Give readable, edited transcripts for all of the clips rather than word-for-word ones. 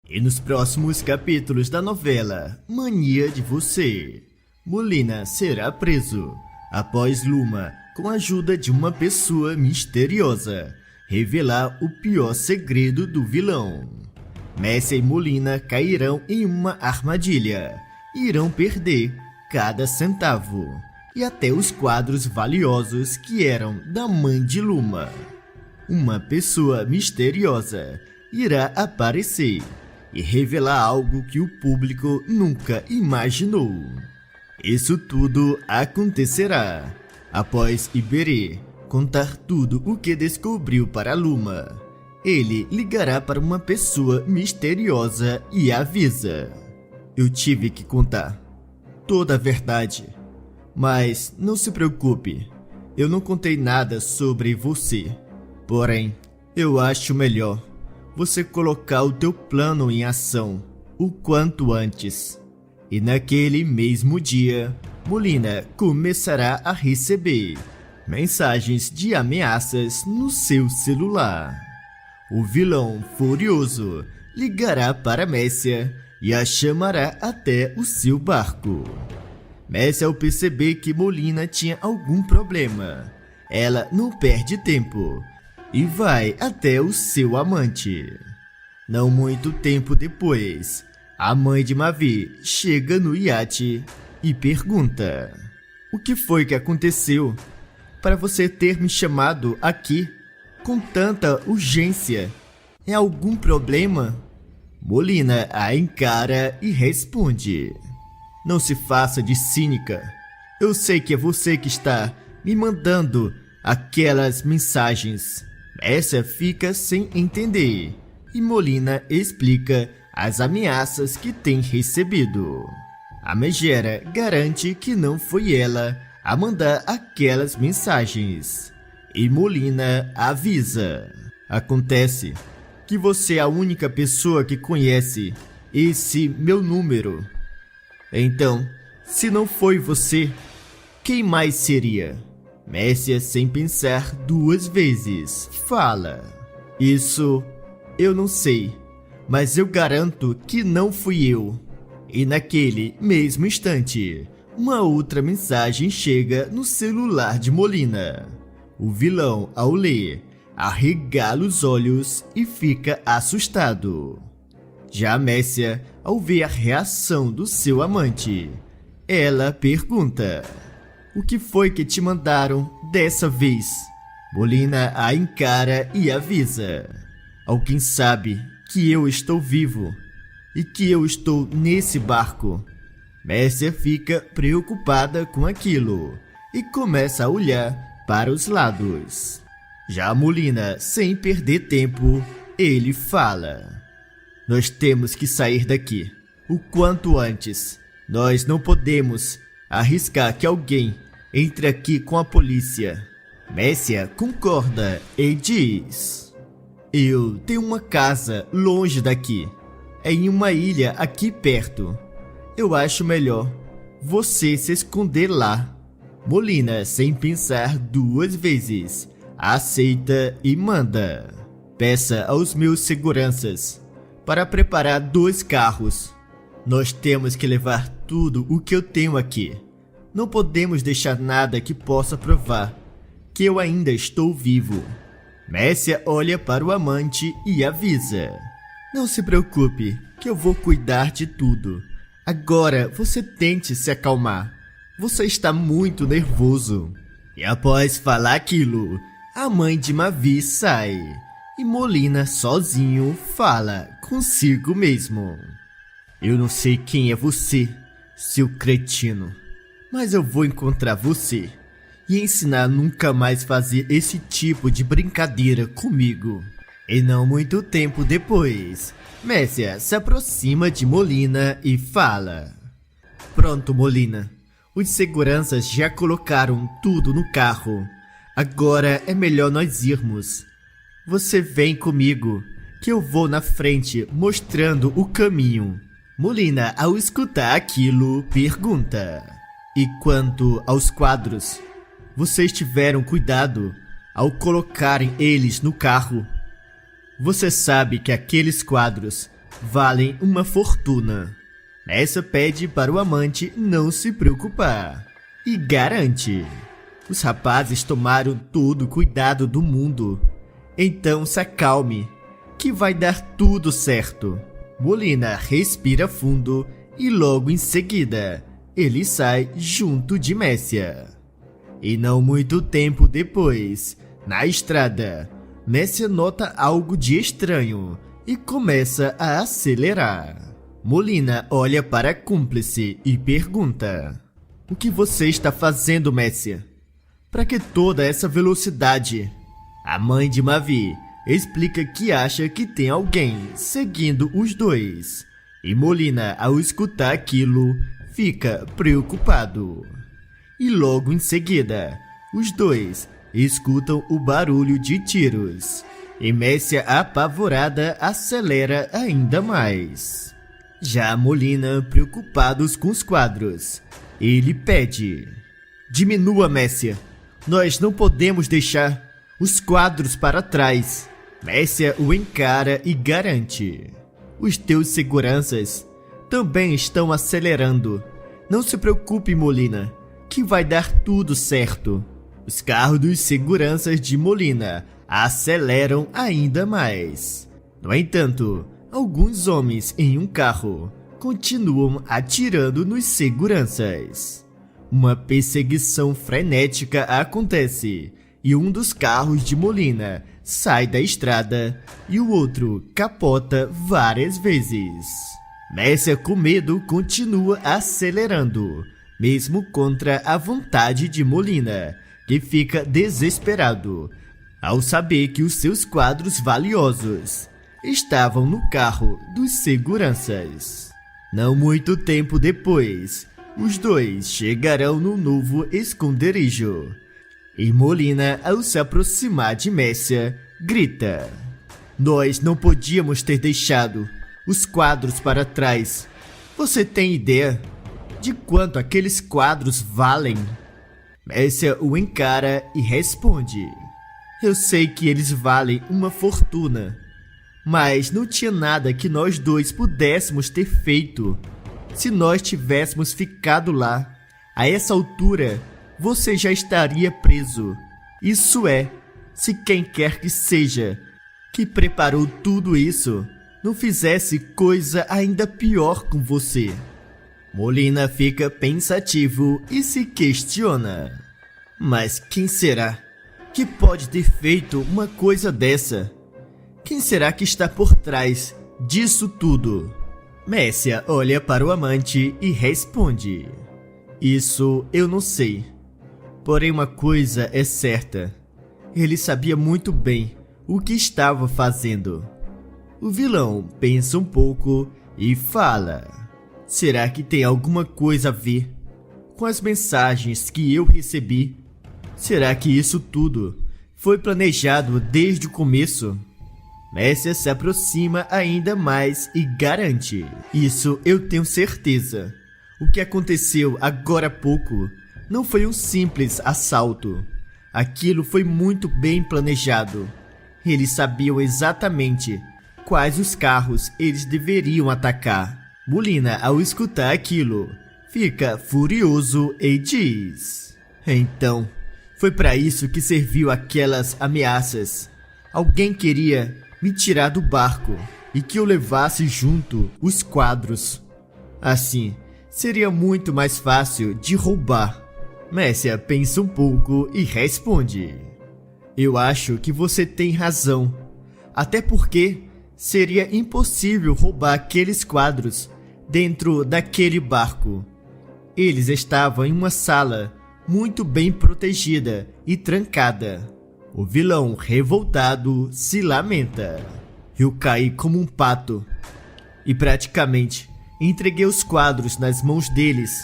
E nos próximos capítulos da novela Mania de Você, Molina será preso após Luma, com a ajuda de uma pessoa misteriosa, revelar o pior segredo do vilão. Messia e Molina cairão em uma armadilha e irão perder cada centavo e até os quadros valiosos que eram da mãe de Luma. Uma pessoa misteriosa irá aparecer e revelar algo que o público nunca imaginou. Isso tudo acontecerá após Iberê contar tudo o que descobriu para Luma. Ele ligará para uma pessoa misteriosa e avisa: "Eu tive que contar toda a verdade, mas não se preocupe, eu não contei nada sobre você. Porém, eu acho melhor você colocar o teu plano em ação o quanto antes." E naquele mesmo dia, Molina começará a receber mensagens de ameaças no seu celular. O vilão furioso ligará para Messia e a chamará até o seu barco. Messia, ao perceber que Molina tinha algum problema, ela não perde tempo e vai até o seu amante. Não muito tempo depois, a mãe de Mavi chega no iate e pergunta: "O que foi que aconteceu para você ter me chamado aqui com tanta urgência? É algum problema?" Molina a encara e responde: "Não se faça de cínica. Eu sei que é você que está me mandando aquelas mensagens." Messia fica sem entender e Molina explica as ameaças que tem recebido. A megera garante que não foi ela a mandar aquelas mensagens e Molina avisa: "Acontece que você é a única pessoa que conhece esse meu número. Então, se não foi você, quem mais seria?" Messia, sem pensar duas vezes, fala: "Isso eu não sei, mas eu garanto que não fui eu." E naquele mesmo instante, uma outra mensagem chega no celular de Molina. O vilão, ao ler, arregala os olhos e fica assustado. Já Messia, ao ver a reação do seu amante, ela pergunta: "O que foi que te mandaram dessa vez?" Molina a encara e avisa: "Alguém sabe que eu estou vivo e que eu estou nesse barco." Messia fica preocupada com aquilo e começa a olhar para os lados. Já Molina, sem perder tempo, ele fala: "Nós temos que sair daqui o quanto antes. Nós não podemos arriscar que alguém entre aqui com a polícia." Messia concorda e diz: "Eu tenho uma casa longe daqui, é em uma ilha aqui perto. Eu acho melhor você se esconder lá." Molina, sem pensar duas vezes, aceita e manda: "Peça aos meus seguranças para preparar 2 carros. Nós temos que levar tudo o que eu tenho aqui. Não podemos deixar nada que possa provar que eu ainda estou vivo." Messia olha para o amante e avisa: "Não se preocupe, que eu vou cuidar de tudo. Agora você tente se acalmar. Você está muito nervoso." E após falar aquilo, a mãe de Mavi sai e Molina, sozinho, fala consigo mesmo: "Eu não sei quem é você, seu cretino, mas eu vou encontrar você e ensinar a nunca mais fazer esse tipo de brincadeira comigo." E não muito tempo depois, Messia se aproxima de Molina e fala: "Pronto, Molina. Os seguranças já colocaram tudo no carro. Agora é melhor nós irmos. Você vem comigo, que eu vou na frente mostrando o caminho." Molina, ao escutar aquilo, pergunta: "E quanto aos quadros? Vocês tiveram cuidado ao colocarem eles no carro? Você sabe que aqueles quadros valem uma fortuna. Messia pede para o amante não se preocupar e garante. Os rapazes tomaram todo o cuidado do mundo. Então se acalme, que vai dar tudo certo. Molina respira fundo e logo em seguida ele sai junto de Messia. E não muito tempo depois, na estrada, Messia nota algo de estranho e começa a acelerar. Molina olha para a cúmplice e pergunta: "O que você está fazendo, Messia? Para que toda essa velocidade?" A mãe de Mavi explica que acha que tem alguém seguindo os dois. E Molina, ao escutar aquilo, fica preocupado. E logo em seguida, os dois escutam o barulho de tiros. E Messia, apavorada, acelera ainda mais. Já Molina, preocupados com os quadros, ele pede: "Diminua, Messia. Nós não podemos deixar os quadros para trás." Messia o encara e garante: "Os teus seguranças também estão acelerando. Não se preocupe, Molina, que vai dar tudo certo." Os carros dos seguranças de Molina aceleram ainda mais. No entanto, alguns homens em um carro continuam atirando nos seguranças. Uma perseguição frenética acontece e um dos carros de Molina sai da estrada e o outro capota várias vezes. Messia, com medo, continua acelerando, mesmo contra a vontade de Molina, que fica desesperado ao saber que os seus quadros valiosos estavam no carro dos seguranças. Não muito tempo depois, os dois chegarão no novo esconderijo. E Molina, ao se aproximar de Messia, grita: "Nós não podíamos ter deixado os quadros para trás. Você tem ideia de quanto aqueles quadros valem?" Messia o encara e responde: "Eu sei que eles valem uma fortuna, mas não tinha nada que nós dois pudéssemos ter feito. Se nós tivéssemos ficado lá, a essa altura, você já estaria preso. Isso é, se quem quer que seja, que preparou tudo isso, não fizesse coisa ainda pior com você." Molina fica pensativo e se questiona: "Mas quem será que pode ter feito uma coisa dessa? Quem será que está por trás disso tudo?" Messia olha para o amante e responde: "Isso eu não sei. Porém, uma coisa é certa. Ele sabia muito bem o que estava fazendo." O vilão pensa um pouco e fala: "Será que tem alguma coisa a ver com as mensagens que eu recebi? Será que isso tudo foi planejado desde o começo?" Messia se aproxima ainda mais e garante: "Isso eu tenho certeza. O que aconteceu agora há pouco não foi um simples assalto. Aquilo foi muito bem planejado. Eles sabiam exatamente quais os carros eles deveriam atacar." Molina, ao escutar aquilo, fica furioso e diz: "Então, foi para isso que serviu aquelas ameaças. Alguém queria me tirar do barco e que eu levasse junto os quadros. Assim, seria muito mais fácil de roubar." Messia pensa um pouco e responde: "Eu acho que você tem razão. Até porque seria impossível roubar aqueles quadros dentro daquele barco. Eles estavam em uma sala muito bem protegida e trancada." O vilão, revoltado, se lamenta: "Eu caí como um pato e praticamente entreguei os quadros nas mãos deles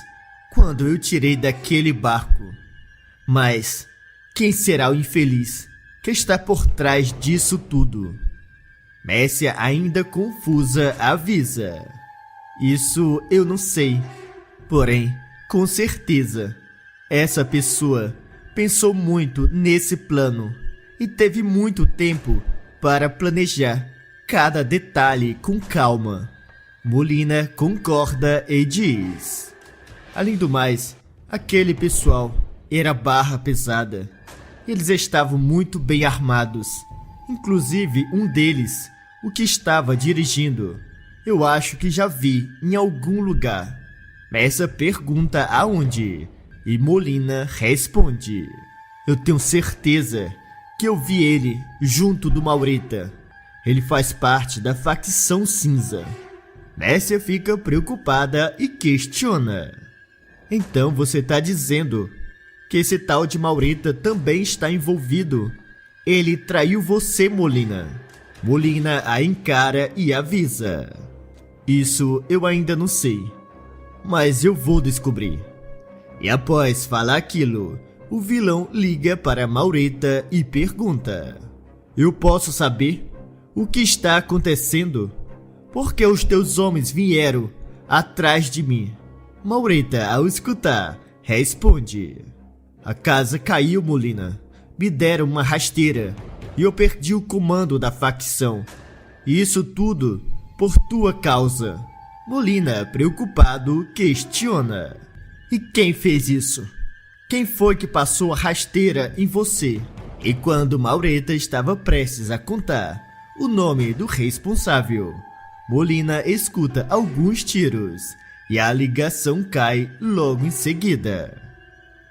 quando eu tirei daquele barco. Mas quem será o infeliz que está por trás disso tudo?" Messia, ainda confusa, avisa: "Isso eu não sei. Porém, com certeza, essa pessoa pensou muito nesse plano e teve muito tempo para planejar cada detalhe com calma. Molina concorda e diz: além do mais, aquele pessoal era barra pesada. Eles estavam muito bem armados. Inclusive um deles, o que estava dirigindo, eu acho que já vi em algum lugar. Essa pergunta aonde? E Molina responde: eu tenho certeza que eu vi ele junto do Maureta. Ele faz parte da facção cinza. Messia fica preocupada e questiona: então você está dizendo que esse tal de Maureta também está envolvido? Ele traiu você, Molina. Molina a encara e avisa: isso eu ainda não sei, mas eu vou descobrir. E após falar aquilo, o vilão liga para Maureta e pergunta: eu posso saber o que está acontecendo? Por que os teus homens vieram atrás de mim? Maureta, ao escutar, responde: a casa caiu, Molina. Me deram uma rasteira e eu perdi o comando da facção. E isso tudo por tua causa. Molina, preocupado, questiona: e quem fez isso? Quem foi que passou a rasteira em você? E quando Maureta estava prestes a contar o nome do responsável, Molina escuta alguns tiros e a ligação cai logo em seguida.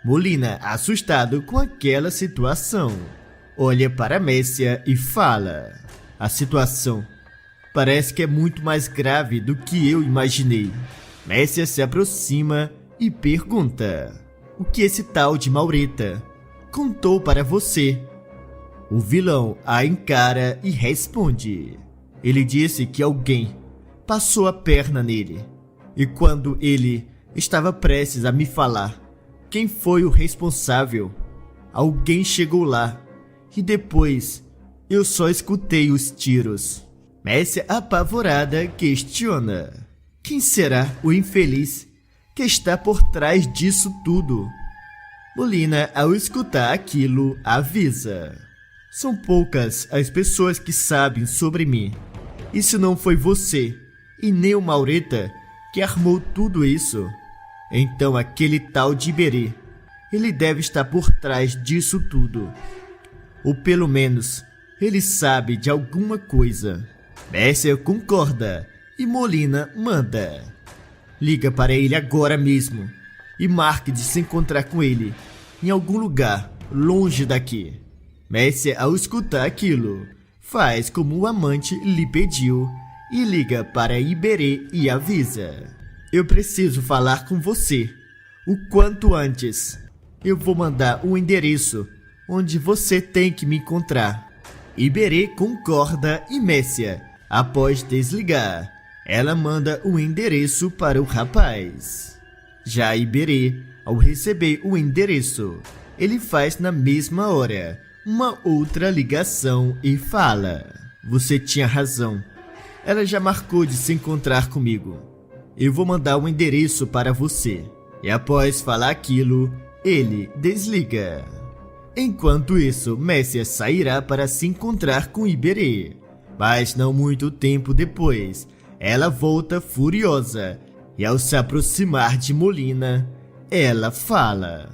Molina, assustado com aquela situação, olha para Messia e fala: a situação parece que é muito mais grave do que eu imaginei. Messia se aproxima e pergunta: o que esse tal de Maureta contou para você? O vilão a encara e responde: ele disse que alguém passou a perna nele. E quando ele estava prestes a me falar quem foi o responsável, alguém chegou lá e depois eu só escutei os tiros. Messia, apavorada, questiona: quem será o infeliz que está por trás disso tudo? Molina, ao escutar aquilo, avisa: são poucas as pessoas que sabem sobre mim. Isso não foi você e nem o Maureta que armou tudo isso. Então aquele tal de Iberê, ele deve estar por trás disso tudo. Ou pelo menos, ele sabe de alguma coisa. Messia concorda e Molina manda: liga para ele agora mesmo e marque de se encontrar com ele em algum lugar longe daqui. Messia, ao escutar aquilo, faz como o amante lhe pediu e liga para Iberê e avisa: eu preciso falar com você o quanto antes. Eu vou mandar um endereço onde você tem que me encontrar. Iberê concorda e Messia, após desligar, ela manda um endereço para o rapaz. Já Iberê, ao receber o endereço, ele faz na mesma hora uma outra ligação e fala: você tinha razão. Ela já marcou de se encontrar comigo. Eu vou mandar um endereço para você. E após falar aquilo, ele desliga. Enquanto isso, Messia sairá para se encontrar com Iberê. Mas não muito tempo depois, ela volta furiosa. E ao se aproximar de Molina, ela fala: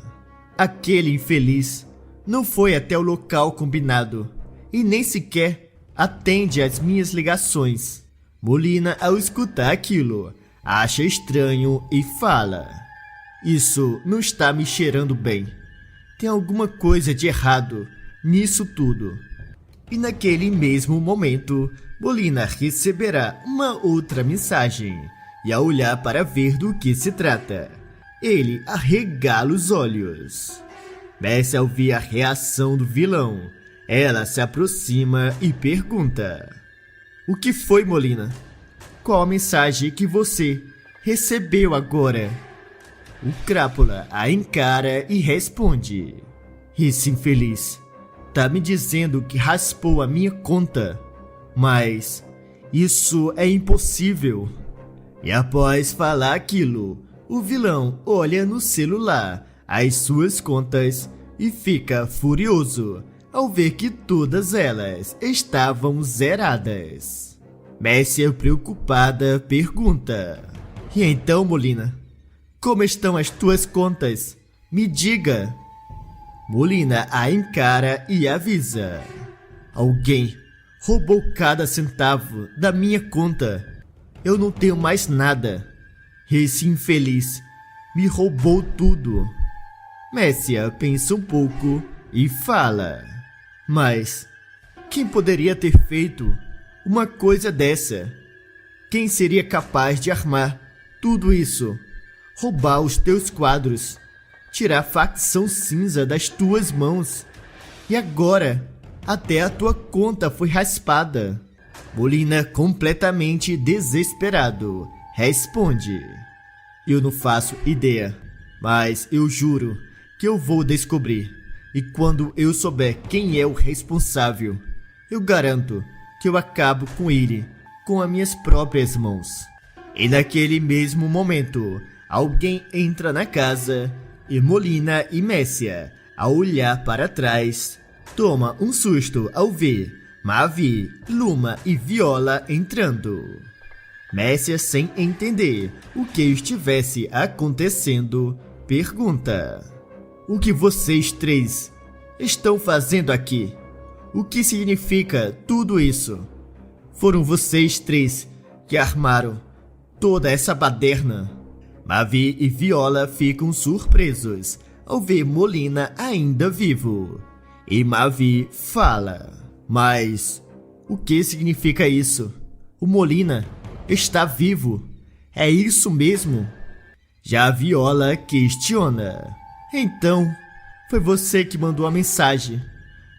aquele infeliz não foi até o local combinado e nem sequer atende às minhas ligações. Molina, ao escutar aquilo, acha estranho e fala: isso não está me cheirando bem. Tem alguma coisa de errado nisso tudo. E naquele mesmo momento, Molina receberá uma outra mensagem. E ao olhar para ver do que se trata, ele arregala os olhos. Messia, ao ver a reação do vilão, ela se aproxima e pergunta: o que foi, Molina? Qual a mensagem que você recebeu agora? O Crápula a encara e responde: esse infeliz tá me dizendo que raspou a minha conta, mas isso é impossível. E após falar aquilo, o vilão olha no celular as suas contas e fica furioso ao ver que todas elas estavam zeradas. Messia, preocupada, pergunta: E então, Molina? Como estão as tuas contas? Me diga. Molina a encara e avisa: Alguém roubou cada centavo da minha conta. Eu não tenho mais nada. Esse infeliz me roubou tudo. Messia pensa um pouco e fala: Mas quem poderia ter feito uma coisa dessa? Quem seria capaz de armar tudo isso? Roubar os teus quadros, tirar a facção cinza das tuas mãos. E agora, até a tua conta foi raspada. Molina, completamente desesperado, responde: Eu não faço ideia, mas eu juro que eu vou descobrir. E quando eu souber quem é o responsável, eu garanto que eu acabo com ele com as minhas próprias mãos. E naquele mesmo momento, alguém entra na casa e Molina e Messia, ao olhar para trás, toma um susto ao ver Mavi, Luma e Viola entrando. Messia, sem entender o que estivesse acontecendo, pergunta: O que vocês três estão fazendo aqui? O que significa tudo isso? Foram vocês três que armaram toda essa baderna? Mavi e Viola ficam surpresos ao ver Molina ainda vivo. E Mavi fala: Mas o que significa isso? O Molina está vivo? É isso mesmo? Já a Viola questiona: Então, foi você que mandou a mensagem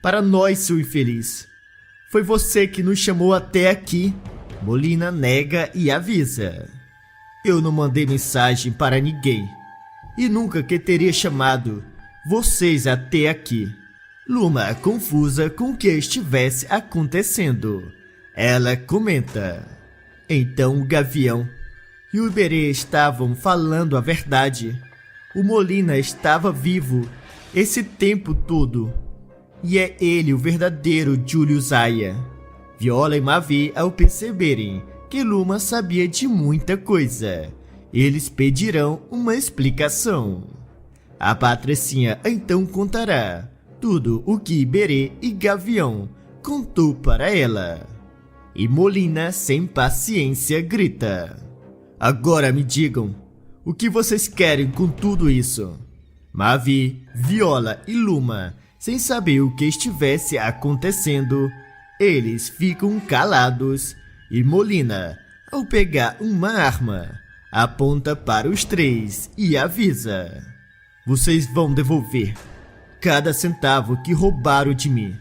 para nós, seu infeliz. Foi você que nos chamou até aqui. Molina nega e avisa: Eu não mandei mensagem para ninguém e nunca que teria chamado vocês até aqui. Luma, confusa com o que estivesse acontecendo, ela comenta: Então o Gavião e o Iberê estavam falando a verdade. O Molina estava vivo esse tempo todo. E é ele o verdadeiro Julius Aya. Viola e Mavi, ao perceberem que Luma sabia de muita coisa, eles pedirão uma explicação. A Patricinha então contará tudo o que Iberê e Gavião contou para ela. E Molina, sem paciência, grita: Agora me digam, o que vocês querem com tudo isso? Mavi, Viola e Luma, sem saber o que estivesse acontecendo, eles ficam calados e Molina, ao pegar uma arma, aponta para os três e avisa: Vocês vão devolver cada centavo que roubaram de mim.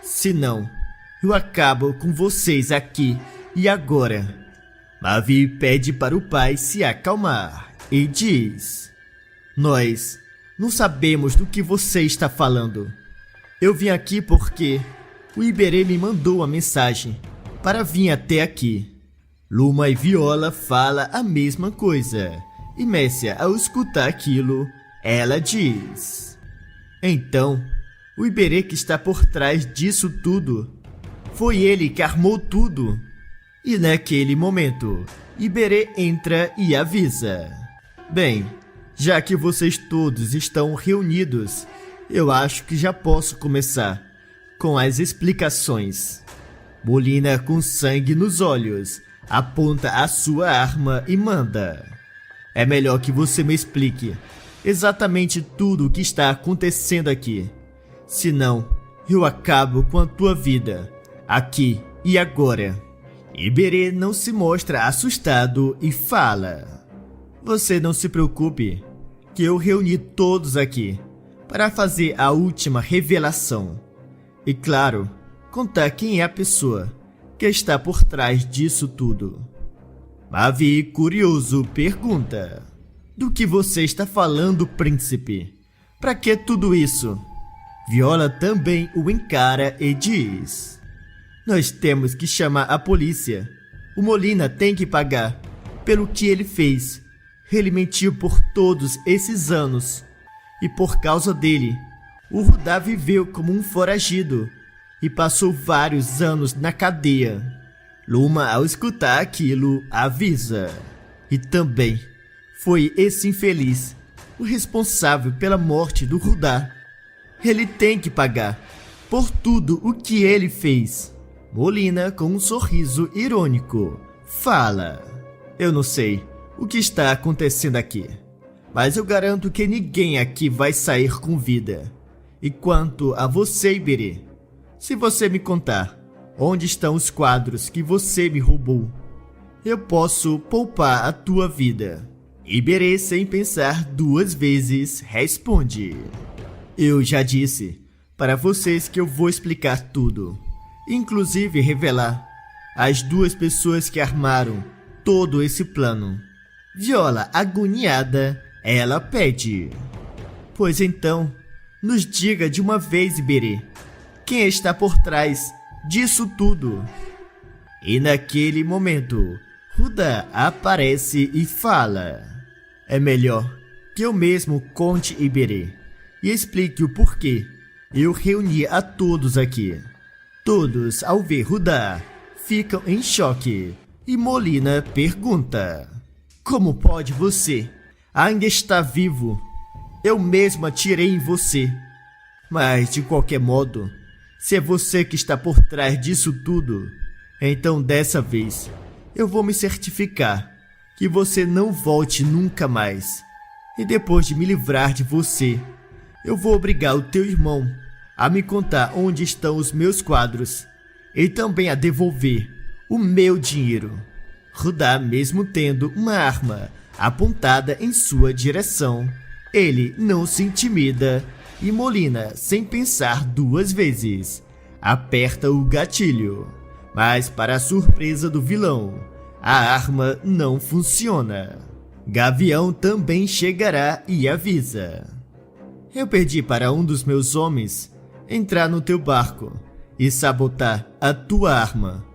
Senão, eu acabo com vocês aqui e agora. Mavi pede para o pai se acalmar e diz: Nós não sabemos do que você está falando. Eu vim aqui porque o Iberê me mandou a mensagem para vir até aqui. Luma e Viola falam a mesma coisa. E Messia, ao escutar aquilo, ela diz: Então, o Iberê que está por trás disso tudo. Foi ele que armou tudo. E naquele momento, Iberê entra e avisa: Bem, já que vocês todos estão reunidos, eu acho que já posso começar com as explicações. Molina, com sangue nos olhos, aponta a sua arma e manda: É melhor que você me explique exatamente tudo o que está acontecendo aqui. Senão, eu acabo com a tua vida, aqui e agora. Iberê não se mostra assustado e fala: Você não se preocupe, que eu reuni todos aqui para fazer a última revelação. E claro, contar quem é a pessoa que está por trás disso tudo. Mavi, curioso, pergunta: Do que você está falando, príncipe? Para que tudo isso? Viola também o encara e diz: Nós temos que chamar a polícia. O Molina tem que pagar pelo que ele fez. Ele mentiu por todos esses anos. E por causa dele, o Rudá viveu como um foragido e passou vários anos na cadeia. Luma, ao escutar aquilo, avisa. E também foi esse infeliz o responsável pela morte do Rudá. Ele tem que pagar por tudo o que ele fez. Molina, com um sorriso irônico, fala: eu não sei o que está acontecendo aqui, mas eu garanto que ninguém aqui vai sair com vida. E quanto a você, Iberê, se você me contar onde estão os quadros que você me roubou, eu posso poupar a tua vida. Iberê, sem pensar duas vezes, responde: eu já disse para vocês que eu vou explicar tudo, inclusive revelar as duas pessoas que armaram todo esse plano. Viola, agoniada, ela pede: pois então, nos diga de uma vez, Iberê, quem está por trás disso tudo. E naquele momento, Rudá aparece e fala: é melhor que eu mesmo conte, Iberê, e explique o porquê eu reuni a todos aqui. Todos, ao ver Rudá, ficam em choque e Molina pergunta: como pode você ainda estar vivo? Eu mesmo atirei em você. Mas, de qualquer modo, se é você que está por trás disso tudo, então dessa vez eu vou me certificar que você não volte nunca mais. E depois de me livrar de você, eu vou obrigar o teu irmão a me contar onde estão os meus quadros e também a devolver o meu dinheiro. Rudá, mesmo tendo uma arma apontada em sua direção, ele não se intimida e Molina, sem pensar duas vezes, aperta o gatilho. Mas, para a surpresa do vilão, a arma não funciona. Gavião também chegará e avisa: eu pedi para um dos meus homens entrar no teu barco e sabotar a tua arma.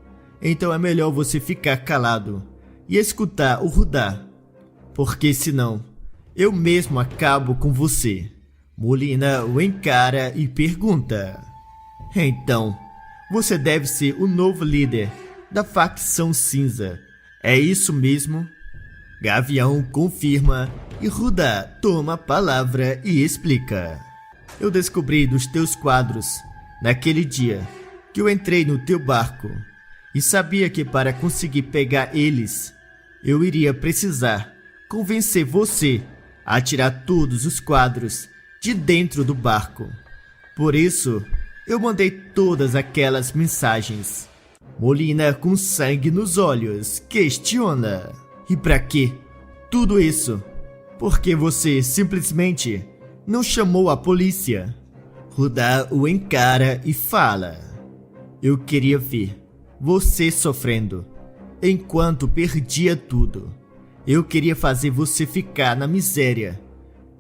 Então é melhor você ficar calado e escutar o Rudá, porque senão eu mesmo acabo com você. Molina o encara e pergunta: então, você deve ser o novo líder da facção cinza, é isso mesmo? Gavião confirma e Rudá toma a palavra e explica: eu descobri dos teus quadros naquele dia que eu entrei no teu barco e sabia que para conseguir pegar eles, eu iria precisar convencer você a tirar todos os quadros de dentro do barco. Por isso, eu mandei todas aquelas mensagens. Molina, com sangue nos olhos, questiona: e pra quê tudo isso? Por que você simplesmente não chamou a polícia? Rudá o encara e fala: eu queria ver você sofrendo enquanto perdia tudo. Eu queria fazer você ficar na miséria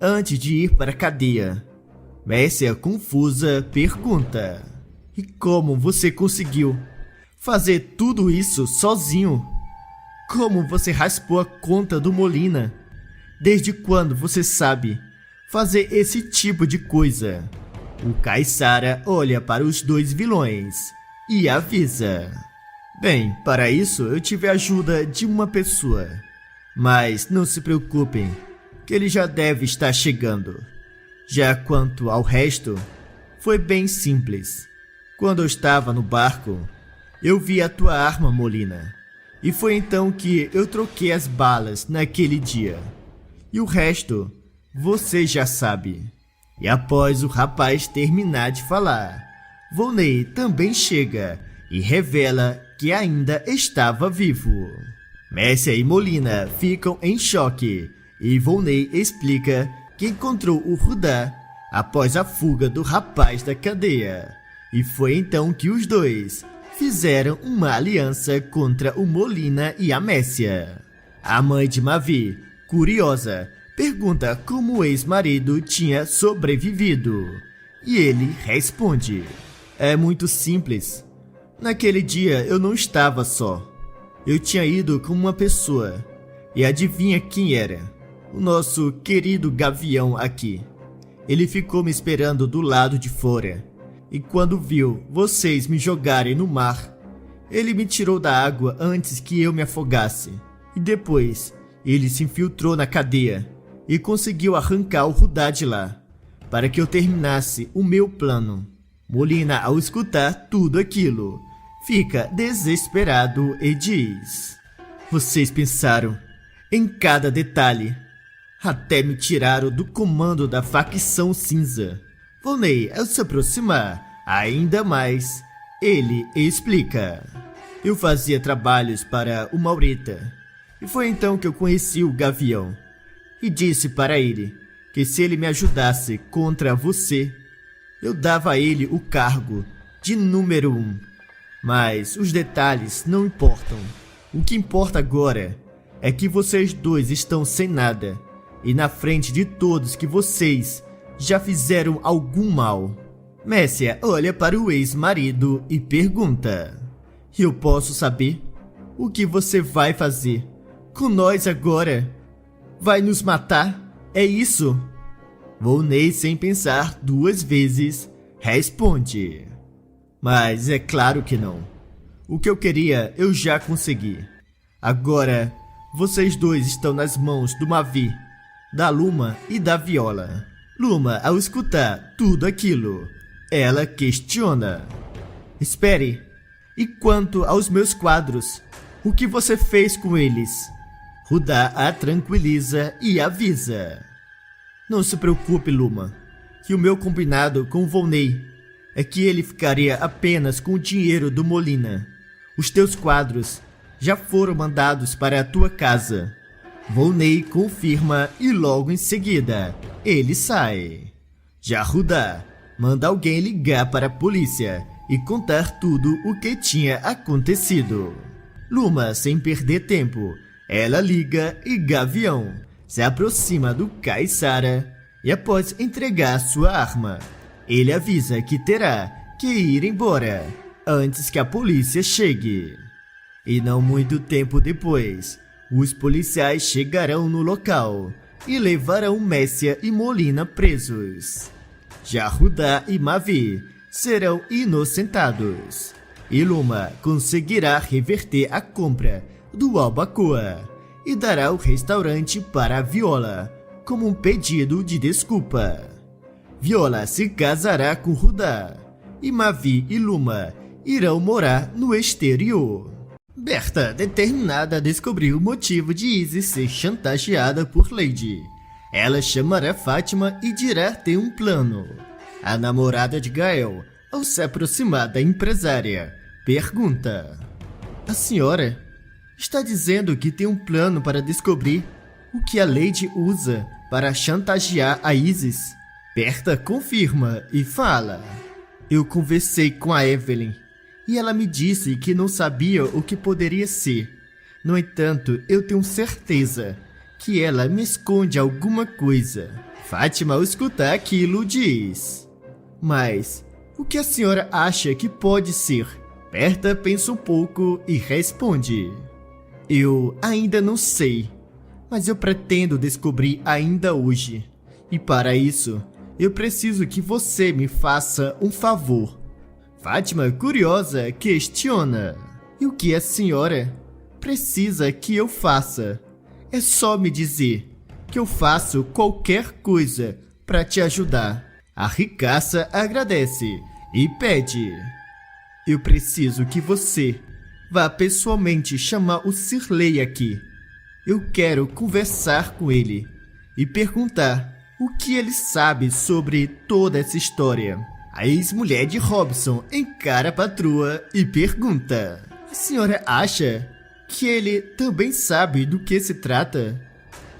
antes de ir para a cadeia. Mércia, confusa, pergunta: e como você conseguiu fazer tudo isso sozinho? Como você raspou a conta do Molina? Desde quando você sabe fazer esse tipo de coisa? O Caissara olha para os dois vilões e avisa: bem, para isso eu tive a ajuda de uma pessoa, mas não se preocupem, que ele já deve estar chegando. Já quanto ao resto, foi bem simples. Quando eu estava no barco, eu vi a tua arma, Molina, e foi então que eu troquei as balas naquele dia. E o resto, você já sabe. E após o rapaz terminar de falar, Volney também chega e revela que ainda estava vivo. Mércia e Molina ficam em choque e Volney explica que encontrou o Rudá após a fuga do rapaz da cadeia. E foi então que os dois fizeram uma aliança contra o Molina e a Mércia. A mãe de Mavi, curiosa, pergunta como o ex-marido tinha sobrevivido. E ele responde: é muito simples. Naquele dia eu não estava só. Eu tinha ido com uma pessoa. E adivinha quem era? O nosso querido Gavião aqui. Ele ficou me esperando do lado de fora. E quando viu vocês me jogarem no mar, Ele me tirou da água antes que eu me afogasse. E depois, ele se infiltrou na cadeia e conseguiu arrancar o Rudá de lá, para que eu terminasse o meu plano. Molina, ao escutar tudo aquilo, fica desesperado e diz: vocês pensaram em cada detalhe. Até me tiraram do comando da facção cinza. Volney, ao se aproximar ainda mais, ele explica: eu fazia trabalhos para o Maurita, e foi então que eu conheci o Gavião, e disse para ele que se ele me ajudasse contra você, eu dava a ele o cargo de número 1. Mas os detalhes não importam. O que importa agora é que vocês dois estão sem nada, e na frente de todos que vocês já fizeram algum mal. Messia olha para o ex-marido e pergunta: eu posso saber o que você vai fazer com nós agora? Vai nos matar? É isso? Volney, sem pensar 2 vezes, responde: mas é claro que não. O que eu queria eu já consegui. Agora, vocês dois estão nas mãos do Mavi, da Luma e da Viola. Luma, ao escutar tudo aquilo, ela questiona: espere, e quanto aos meus quadros, o que você fez com eles? Rudá a tranquiliza e avisa: não se preocupe, Luma, que o meu combinado com o Volney é que ele ficaria apenas com o dinheiro do Molina. Os teus quadros já foram mandados para a tua casa. Volney confirma e logo em seguida ele sai. Já Rudá manda alguém ligar para a polícia e contar tudo o que tinha acontecido. Luma, sem perder tempo, ela liga e Gavião se aproxima do Caissara e após entregar sua arma, ele avisa que terá que ir embora antes que a polícia chegue. E não muito tempo depois, os policiais chegarão no local e levarão Messia e Molina presos. Já Rudá e Mavi serão inocentados, e Luma conseguirá reverter a compra do Albacoa e dará o restaurante para a Viola como um pedido de desculpa. Viola se casará com Rudá e Mavi e Luma irão morar no exterior. Berta, determinada a descobrir o motivo de Isis ser chantageada por Lady, ela chamará Fátima e dirá ter um plano. A namorada de Gael, ao se aproximar da empresária, pergunta: a senhora está dizendo que tem um plano para descobrir o que a Lady usa para chantagear a Isis? Berta confirma e fala: eu conversei com a Evelyn e ela me disse que não sabia o que poderia ser. No entanto, eu tenho certeza que ela me esconde alguma coisa. Fátima, ao escutar aquilo, diz: mas o que a senhora acha que pode ser? Berta pensa um pouco e responde: eu ainda não sei, mas eu pretendo descobrir ainda hoje. E para isso, eu preciso que você me faça um favor. Fátima, curiosa, questiona: e o que a senhora precisa que eu faça? É só me dizer que eu faço qualquer coisa para te ajudar. A ricaça agradece e pede: eu preciso que você vá pessoalmente chamar o Sirley aqui. Eu quero conversar com ele e perguntar o que ele sabe sobre toda essa história. A ex-mulher de Robson encara a patroa e pergunta: a senhora acha que ele também sabe do que se trata?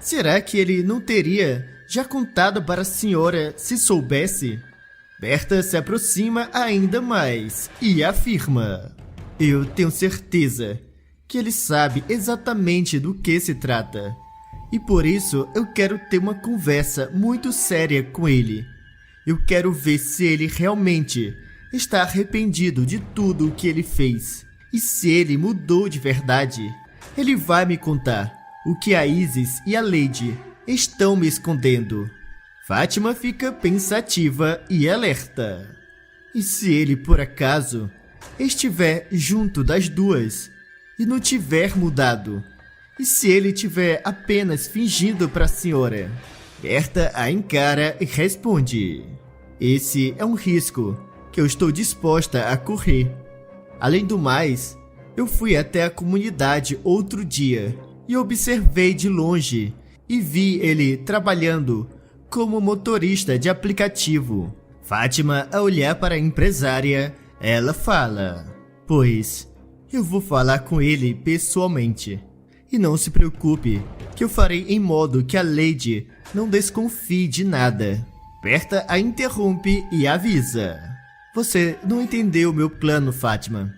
Será que ele não teria já contado para a senhora se soubesse? Berta se aproxima ainda mais e afirma: eu tenho certeza que ele sabe exatamente do que se trata. E por isso eu quero ter uma conversa muito séria com ele. Eu quero ver se ele realmente está arrependido de tudo o que ele fez. E se ele mudou de verdade, ele vai me contar o que a Isis e a Lady estão me escondendo. Fátima fica pensativa e alerta: e se ele, por acaso, estiver junto das duas e não tiver mudado, e se ele tiver apenas fingindo para a senhora? Berta a encara e responde: esse é um risco que eu estou disposta a correr. Além do mais, eu fui até a comunidade outro dia e observei de longe e vi ele trabalhando como motorista de aplicativo. Fátima, a olhar para a empresária, ela fala: pois, eu vou falar com ele pessoalmente. E não se preocupe, que eu farei em modo que a Lady não desconfie de nada. Berta a interrompe e avisa: você não entendeu meu plano, Fátima.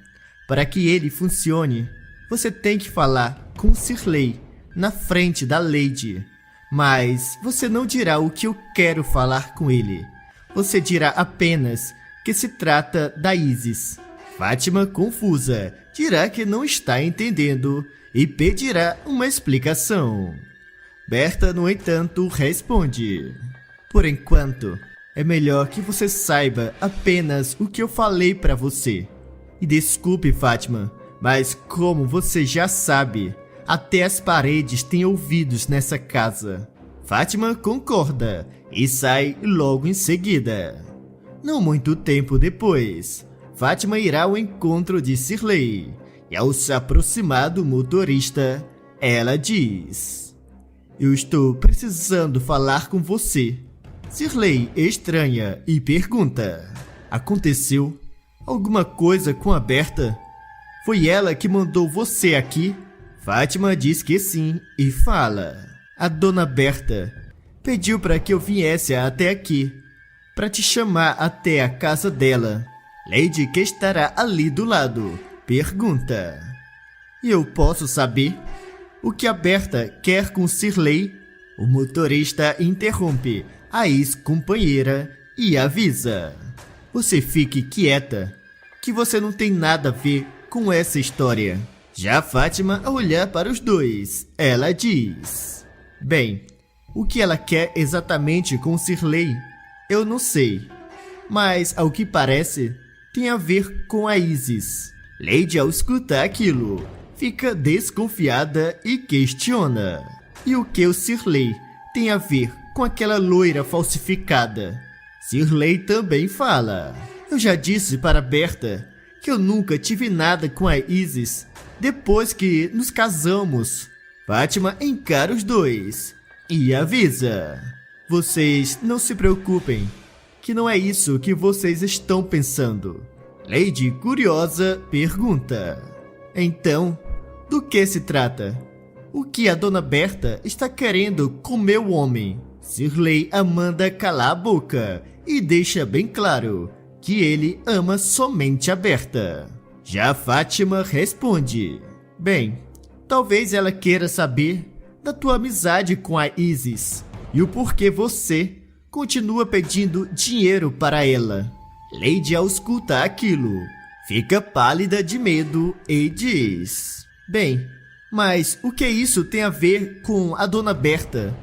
Para que ele funcione, você tem que falar com Shirley na frente da Lady. Mas você não dirá o que eu quero falar com ele. Você dirá apenas que se trata da Isis. Fátima, confusa, dirá que não está entendendo e pedirá uma explicação. Berta, no entanto, responde: por enquanto, é melhor que você saiba apenas o que eu falei para você. E desculpe, Fátima, mas como você já sabe, até as paredes têm ouvidos nessa casa. Fátima concorda e sai logo em seguida. Não muito tempo depois, Fátima irá ao encontro de Shirley e, ao se aproximar do motorista, ela diz: eu estou precisando falar com você. Shirley estranha e pergunta: aconteceu alguma coisa com a Berta? Foi ela que mandou você aqui? Fátima diz que sim e fala: a dona Berta pediu para que eu viesse até aqui, para te chamar até a casa dela. Lady, que estará ali do lado, pergunta: e eu posso saber o que a Berta quer com Shirley? O motorista interrompe a ex-companheira e avisa: você fique quieta, que você não tem nada a ver com essa história. Já Fátima, a olhar para os dois, ela diz: bem, o que ela quer exatamente com Shirley, eu não sei, mas ao que parece, tem a ver com a Isis. Lady, ao escutar aquilo, fica desconfiada e questiona: e o que o Shirley tem a ver com aquela loira falsificada? Shirley também fala: eu já disse para Berta que eu nunca tive nada com a Isis depois que nos casamos. Fátima encara os dois e avisa: vocês não se preocupem, que não é isso que vocês estão pensando. Lady, curiosa, pergunta: então, do que se trata? O que a dona Berta está querendo com meu homem? Shirley a manda calar a boca e deixa bem claro que ele ama somente a Berta. Já Fátima responde: bem, talvez ela queira saber da tua amizade com a Isis e o porquê você continua pedindo dinheiro para ela. Lady, ao escutar aquilo, fica pálida de medo e diz: bem, mas o que isso tem a ver com a dona Berta?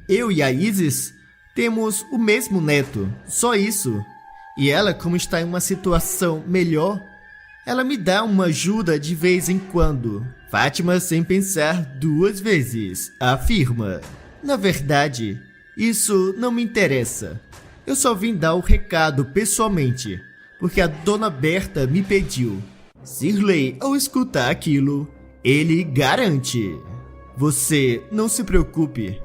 Eu e a Isis temos o mesmo neto, só isso. E ela, como está em uma situação melhor, ela me dá uma ajuda de vez em quando. Fátima, sem pensar duas vezes, afirma: na verdade, isso não me interessa. Eu só vim dar o recado pessoalmente, porque a dona Berta me pediu. Shirley, ao escutar aquilo, ele garante: você não se preocupe,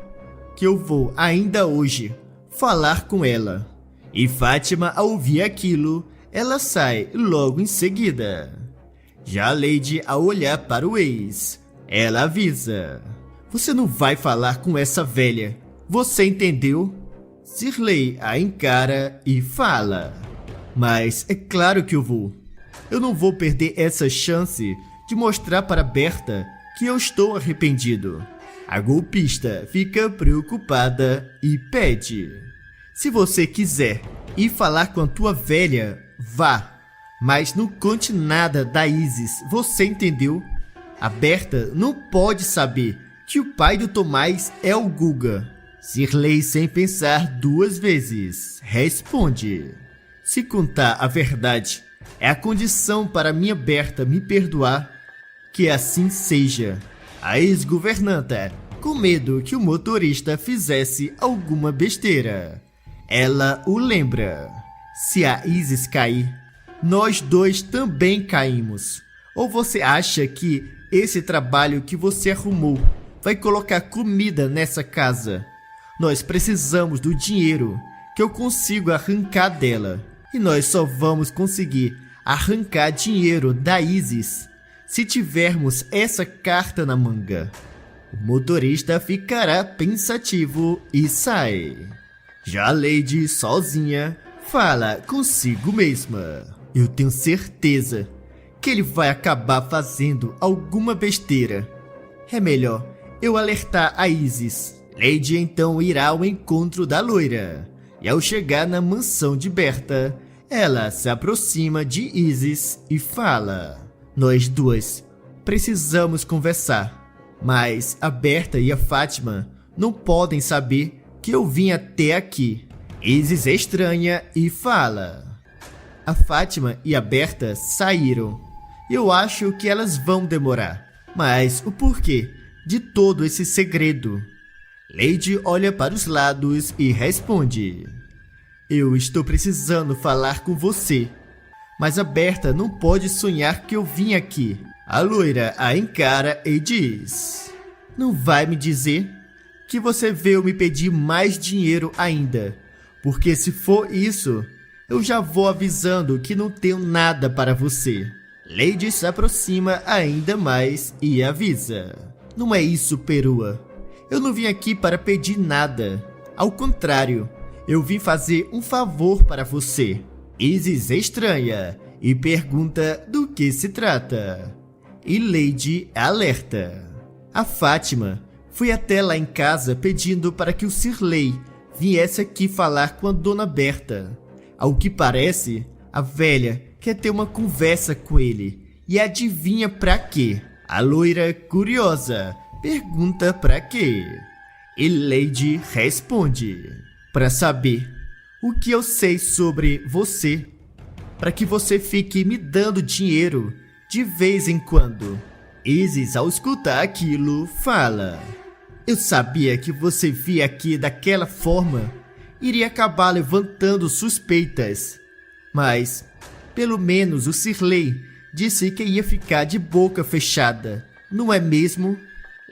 que eu vou ainda hoje falar com ela. E Fátima, ao ouvir aquilo, ela sai logo em seguida. Já a Lady, ao olhar para o ex, ela avisa: você não vai falar com essa velha, você entendeu? Shirley a encara e fala: mas é claro que eu vou. Eu não vou perder essa chance de mostrar para Berta que eu estou arrependido. A golpista fica preocupada e pede: se você quiser ir falar com a tua velha, vá. Mas não conte nada da Isis, você entendeu? A Berta não pode saber que o pai do Tomás é o Guga. Shirley, sem pensar duas vezes, responde: se contar a verdade, É a condição para minha Berta me perdoar. Que assim seja. A ex-governanta, com medo que o motorista fizesse alguma besteira. Ela o lembra. Se a Isis cair, nós dois também caímos. Ou você acha que esse trabalho que você arrumou vai colocar comida nessa casa? Nós precisamos do dinheiro que eu consigo arrancar dela. E nós só vamos conseguir arrancar dinheiro da Isis se tivermos essa carta na manga. O motorista ficará pensativo e sai. Já a Lady, sozinha, fala consigo mesma. Eu tenho certeza que ele vai acabar fazendo alguma besteira. É melhor eu alertar a Isis. Lady então irá ao encontro da loira. E ao chegar na mansão de Berta, ela se aproxima de Isis e fala: nós duas precisamos conversar. Mas a Berta e a Fátima não podem saber que eu vim até aqui. Isis é estranha e fala: a Fátima e a Berta saíram. Eu acho que elas vão demorar. Mas o porquê de todo esse segredo? Lady olha para os lados e responde: eu estou precisando falar com você. Mas a Berta não pode sonhar que eu vim aqui. A loira a encara e diz: não vai me dizer que você veio me pedir mais dinheiro ainda, porque se for isso, eu já vou avisando que não tenho nada para você. Lady se aproxima ainda mais e avisa: não é isso, perua. Eu não vim aqui para pedir nada. Ao contrário, eu vim fazer um favor para você. Isis estranha e pergunta do que se trata. E Lady alerta: a Fátima foi até lá em casa pedindo para que o Sirley viesse aqui falar com a Dona Berta. Ao que parece, a velha quer ter uma conversa com ele. E adivinha pra quê? A loira, curiosa, pergunta pra quê? E Lady responde: para saber o que eu sei sobre você, para que você fique me dando dinheiro de vez em quando. Isis, ao escutar aquilo, fala: eu sabia que você vir aqui daquela forma iria acabar levantando suspeitas. Mas, pelo menos o Sirley disse que ia ficar de boca fechada, não é mesmo?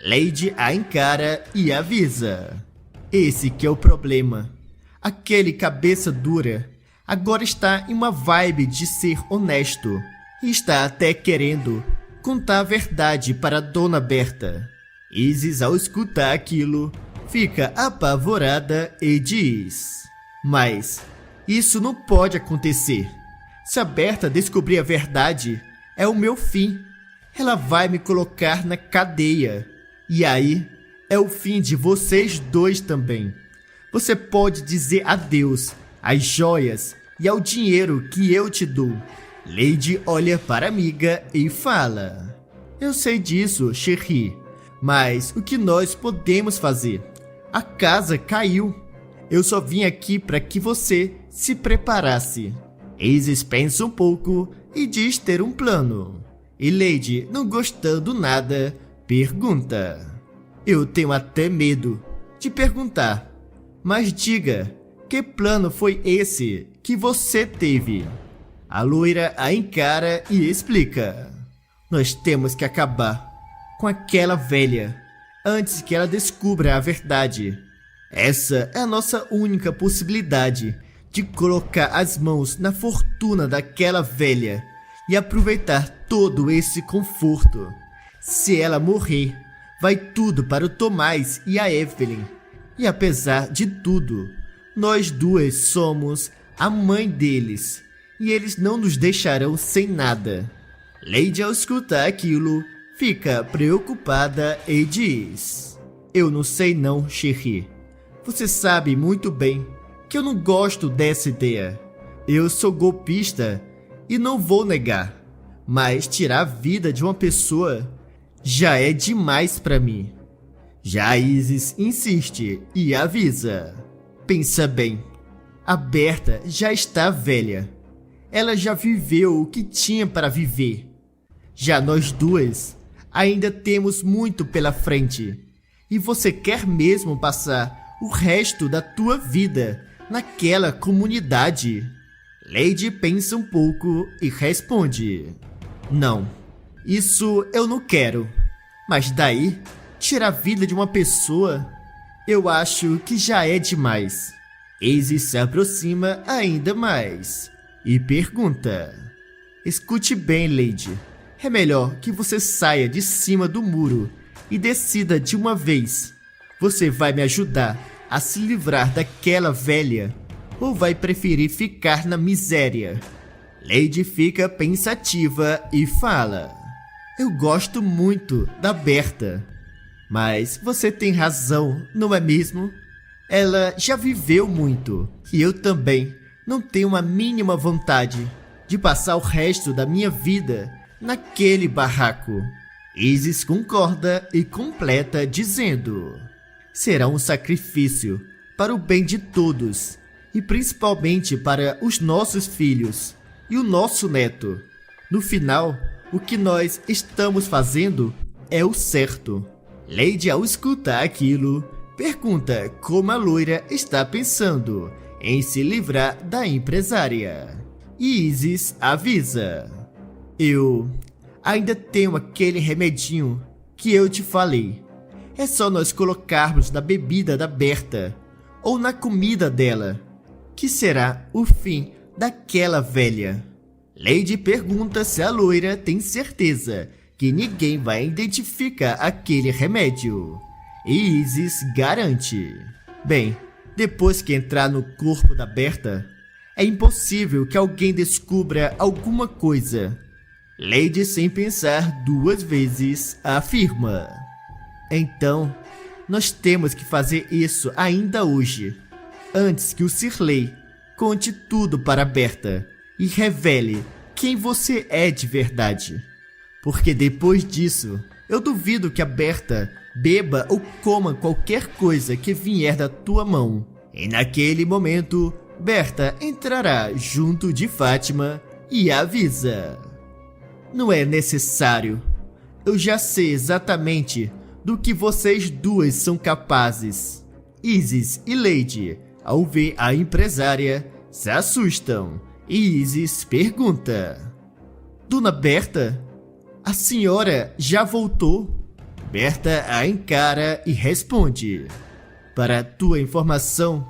Lady a encara e avisa: esse que é o problema. Aquele cabeça dura agora está em uma vibe de ser honesto e está até querendo contar a verdade para Dona Berta. Isis, ao escutar aquilo, fica apavorada e diz: mas isso não pode acontecer. Se a Berta descobrir a verdade, é o meu fim. Ela vai me colocar na cadeia. E aí, é o fim de vocês dois também. Você pode dizer adeus às joias e ao dinheiro que eu te dou. Lady olha para a amiga e fala: eu sei disso, Cherie, mas o que nós podemos fazer? A casa caiu. Eu só vim aqui para que você se preparasse. Isis pensa um pouco e diz ter um plano. E Lady, não gostando nada, pergunta: eu tenho até medo de perguntar, mas diga, que plano foi esse que você teve? A loira a encara e explica: nós temos que acabar com aquela velha antes que ela descubra a verdade. Essa é a nossa única possibilidade de colocar as mãos na fortuna daquela velha e aproveitar todo esse conforto. Se ela morrer, vai tudo para o Tomás e a Evelyn. E apesar de tudo, nós duas somos a mãe deles e eles não nos deixarão sem nada. Lady, ao escutar aquilo, fica preocupada e diz: eu não sei não, Cherie. Você sabe muito bem que eu não gosto dessa ideia. Eu sou golpista e não vou negar, mas tirar a vida de uma pessoa já é demais para mim. Já a Isis insiste e avisa: pensa bem, a Berta já está velha. ela já viveu o que tinha para viver. Já nós duas ainda temos muito pela frente. E você quer mesmo passar o resto da tua vida naquela comunidade? Lady pensa um pouco e responde: não, isso eu não quero. Mas daí, tirar a vida de uma pessoa, eu acho que já é demais. Izzy se aproxima ainda mais e pergunta: escute bem, Lady. É melhor que você saia de cima do muro e decida de uma vez. Você vai me ajudar a se livrar daquela velha ou vai preferir ficar na miséria? Lady fica pensativa e fala: eu gosto muito da Berta. Mas você tem razão, não é mesmo? Ela já viveu muito e eu também não tenho a mínima vontade de passar o resto da minha vida naquele barraco. Isis concorda e completa dizendo: será um sacrifício para o bem de todos e principalmente para os nossos filhos e o nosso neto. No final, o que nós estamos fazendo é o certo. Lady, ao escutar aquilo, pergunta como a loira está pensando em se livrar da empresária. E Isis avisa: eu ainda tenho aquele remedinho que eu te falei. É só nós colocarmos na bebida da Berta ou na comida dela, que será o fim daquela velha. Lady pergunta se a loira tem certeza que ninguém vai identificar aquele remédio. E Isis garante: bem, depois que entrar no corpo da Berta, é impossível que alguém descubra alguma coisa. Lady, sem pensar duas vezes, afirma: então, nós temos que fazer isso ainda hoje, antes que o Shirley conte tudo para Berta e revele quem você é de verdade. Porque depois disso, eu duvido que a Berta beba ou coma qualquer coisa que vier da tua mão. E naquele momento, Berta entrará junto de Fátima e avisa: não é necessário. Eu já sei exatamente do que vocês duas são capazes. Isis e Lady, ao ver a empresária, se assustam. E Isis pergunta: Dona Berta, a senhora já voltou? Berta a encara e responde: para tua informação,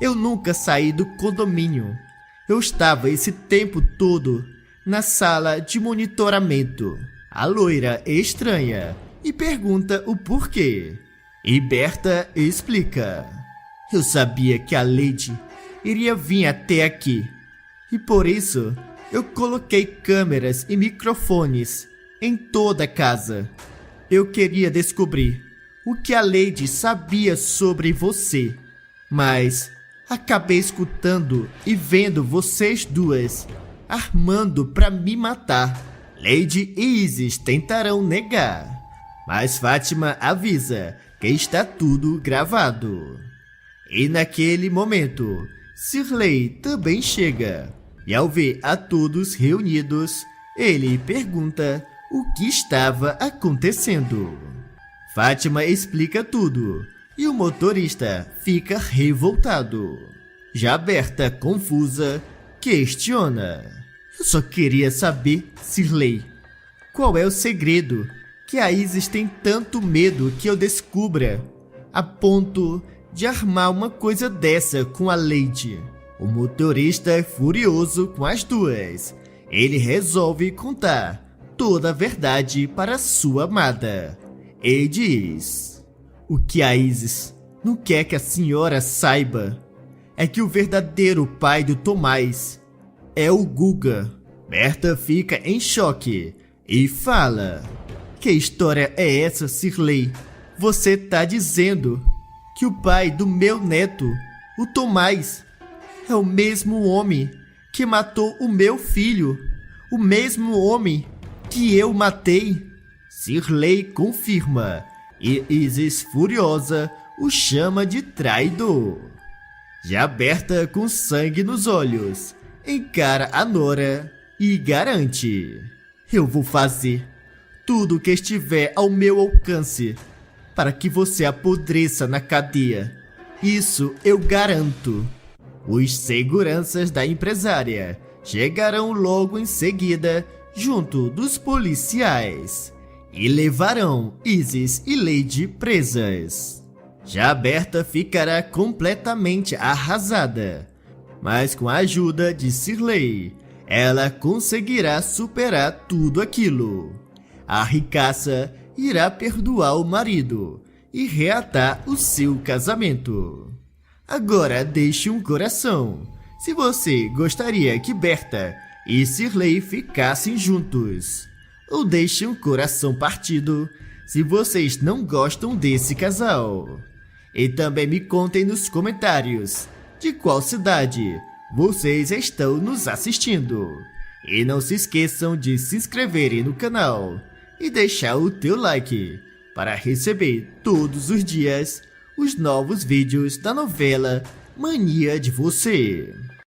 eu nunca saí do condomínio. Eu estava esse tempo todo na sala de monitoramento. A loira estranha e pergunta o porquê. E Berta explica: eu sabia que a Lady iria vir até aqui. E por isso, eu coloquei câmeras e microfones em toda a casa. Eu queria descobrir o que a Lady sabia sobre você. Mas acabei escutando e vendo vocês duas armando para me matar. Lady e Isis tentarão negar, mas Fátima avisa que está tudo gravado. E naquele momento, Shirley também chega. E ao ver a todos reunidos, ele pergunta o que estava acontecendo. Fátima explica tudo e o motorista fica revoltado. Já Berta, confusa, questiona: eu só queria saber, Shirley, qual é o segredo que a Isis tem tanto medo que eu descubra, a ponto de armar uma coisa dessa com a Lady. O motorista é furioso com as duas. Ele resolve contar toda a verdade para sua amada. E diz: o que a Isis não quer que a senhora saiba é que o verdadeiro pai do Tomás é o Guga. Berta fica em choque e fala: que história é essa, Shirley? Você tá dizendo que o pai do meu neto, o Tomás, é o mesmo homem que matou o meu filho, o mesmo homem que eu matei? Shirley confirma e Isis, furiosa, o chama de traidor. Já Berta, com sangue nos olhos, encara a Nora e garante: eu vou fazer tudo o que estiver ao meu alcance para que você apodreça na cadeia. Isso eu garanto. Os seguranças da empresária chegarão logo em seguida junto dos policiais e levarão Isis e Lady presas. Já Berta ficará completamente arrasada, mas com a ajuda de Shirley, ela conseguirá superar tudo aquilo. A ricaça irá perdoar o marido e reatar o seu casamento. Agora deixe um coração se você gostaria que Berta e Shirley ficassem juntos. Ou deixe um coração partido se vocês não gostam desse casal. E também me contem nos comentários de qual cidade vocês estão nos assistindo. E não se esqueçam de se inscreverem no canal e deixar o teu like para receber todos os dias os novos vídeos da novela Mania de Você.